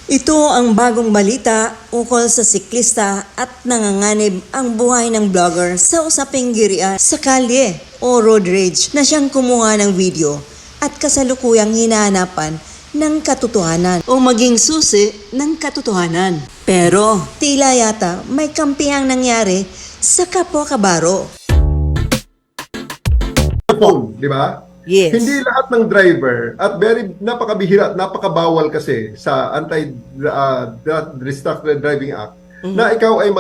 Ito ang bagong balita ukol sa siklista at nanganganib ang buhay ng vlogger sa usaping girian sa kalye o road rage na siyang kumuha ng video at kasalukuyang hinahanapan ng katotohanan o maging susi ng katotohanan. Pero tila yata may kampihang nangyari sa kapwa kabaro. Di ba? Yes. Hindi lahat ng driver at napakabihira at napakabawal kasi sa Anti-Distracted Driving Act na ikaw ay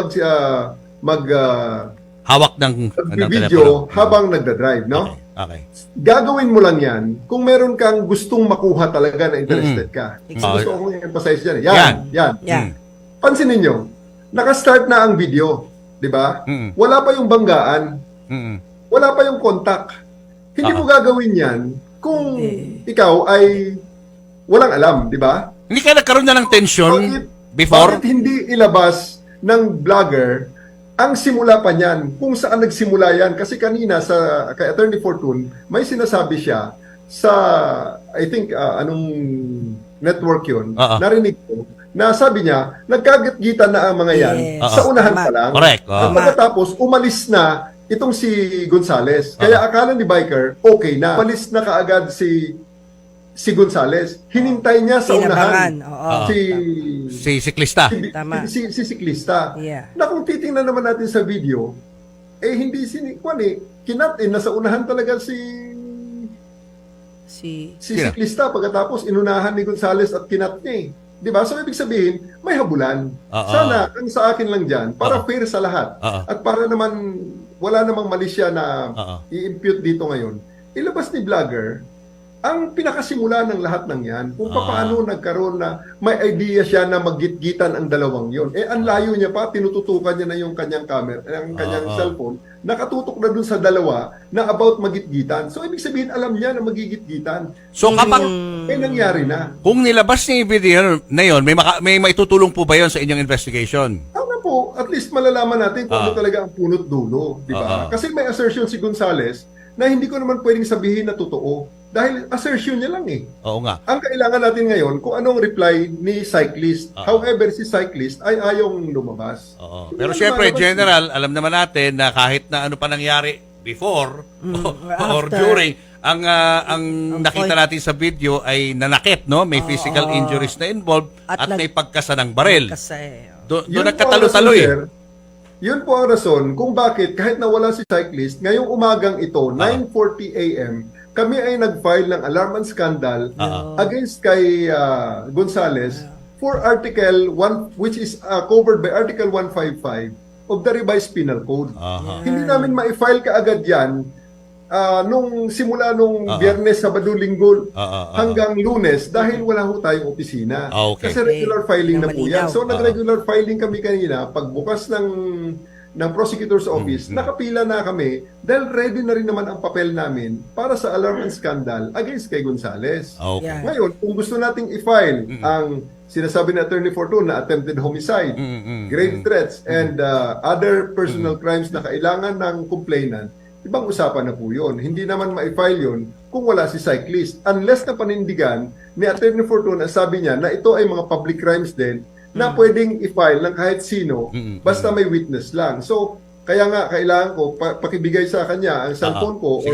hawak ng video habang nagda-drive, no? Okay. Gagawin mo lang yan kung meron kang gustong makuha talaga na interested ka. Gusto kong i-emphasize yan. Yan. Pansinin niyo, naka-start na ang video, di ba? Wala pa yung banggaan. Wala pa yung contact. Hindi mo gagawin yan kung ikaw ay walang alam, di ba? Hindi ka nagkaroon na ng tension before? Bakit hindi ilabas ng vlogger ang simula pa niyan? Kung saan nagsimula yan? Kasi kanina kay Attorney Fortune, may sinasabi siya sa, I think, anong network yun, narinig ko, na sabi niya, nagkagit-gitan na ang mga yan sa unahan pa lang. Correct. At pagkatapos, umalis na itong si Gonzales. Kaya akala ni biker, okay na. Umalis na kaagad si Gonzales. Hinintay niya sa unahan. Si siklista. Si siklista. Yeah. Na kung titingnan naman natin sa video, hindi kinat nasa unahan talaga si siklista. Pagkatapos, inunahan ni Gonzales at kinat niya. Diba? So, ibig sabihin, may habulan. Sana, ang sa akin lang dyan, para fair sa lahat. At para naman, wala namang mali siya na i-impute dito ngayon. Ilabas ni vlogger ang pinakasimula ng lahat ng yan. Kung paano nagkaroon na may idea siya na maggitgitan ang dalawang yon. Ang layo niya pa, tinututukan niya na yung kanyang camera, ang kanyang cellphone, nakatutok na dun sa dalawa na about magitgitan. So, ibig sabihin, alam niya na magigitgitan. So, kapag nangyari na. Kung nilabas niya yung video na yun, may maitutulong po ba yun sa inyong investigation? Tama po. At least malalaman natin kung ano talaga ang punot dulo. Di ba? Kasi may assertion si Gonzales na hindi ko naman pwedeng sabihin na totoo. Dahil assertion niya lang Oo nga. Ang kailangan natin ngayon kung anong reply ni cyclist. However, si cyclist ay ayong lumabas. Pero syempre, general, alam naman natin na kahit na ano pa nangyari before or during, ang nakita natin sa video ay nanakit, no? May physical injuries na involved at may pagkasa ng baril. Doon nagkatalo-talo Yun po ang rason kung bakit kahit nawala si cyclist, ngayong umagang ito, 9:40 a.m., kami ay nag-file ng alarm and scandal against kay Gonzales for Article 1, which is covered by Article 155 of the Revised Penal Code. Hindi namin ma-file kaagad yan simula nung Biyernes, Sabado, Linggo hanggang Lunes dahil wala ho tayong opisina. Kasi regular filing na po yan. So nag-regular filing kami kanina pagbukas ng prosecutor's office, nakapila na kami dahil ready na rin naman ang papel namin para sa alarm and scandal against kay Gonzales. Ngayon, kung gusto nating i-file ang sinasabi ni Attorney Fortune na attempted homicide, grave threats, and other personal crimes na kailangan ng complainant, ibang usapan na po yun. Hindi naman ma-file yun kung wala si cyclist. Unless na panindigan ni Attorney Fortune, sabi niya na ito ay mga public crimes din na pwedeng i-file ng kahit sino basta may witness lang. So, kaya nga, kailangan ko pakibigay sa kanya ang cellphone ko or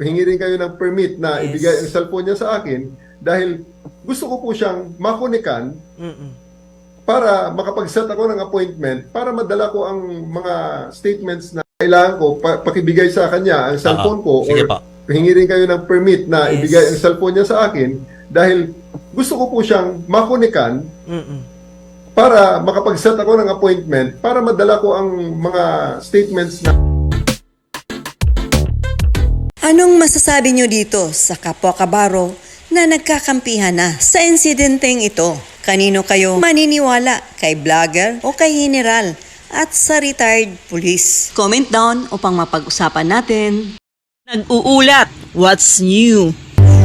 hingi rin kayo ng permit na ibigay ang cellphone niya sa akin dahil gusto ko po siyang makunikan para makapag-set ako ng appointment para madala ko ang mga statements na kailangan ko pakibigay sa kanya ang cellphone ko or hingi rin kayo ng permit na ibigay ang cellphone niya sa akin dahil gusto ko po siyang makunikan para makapag-set ako ng appointment para madala ko ang mga statements na... Anong masasabi nyo dito sa kapwa kabaro na nagkakampihan na sa insidenteng ito? Kanino kayo maniniwala? Kay vlogger o kay general at sa retired police? Comment down upang mapag-usapan natin. Nag-uulat, what's new?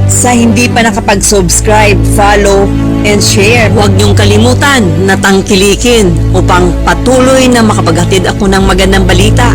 Sa hindi pa nakapag-subscribe, follow, and share, huwag niyong kalimutan na tangkilikin upang patuloy na makapaghatid ako ng magandang balita.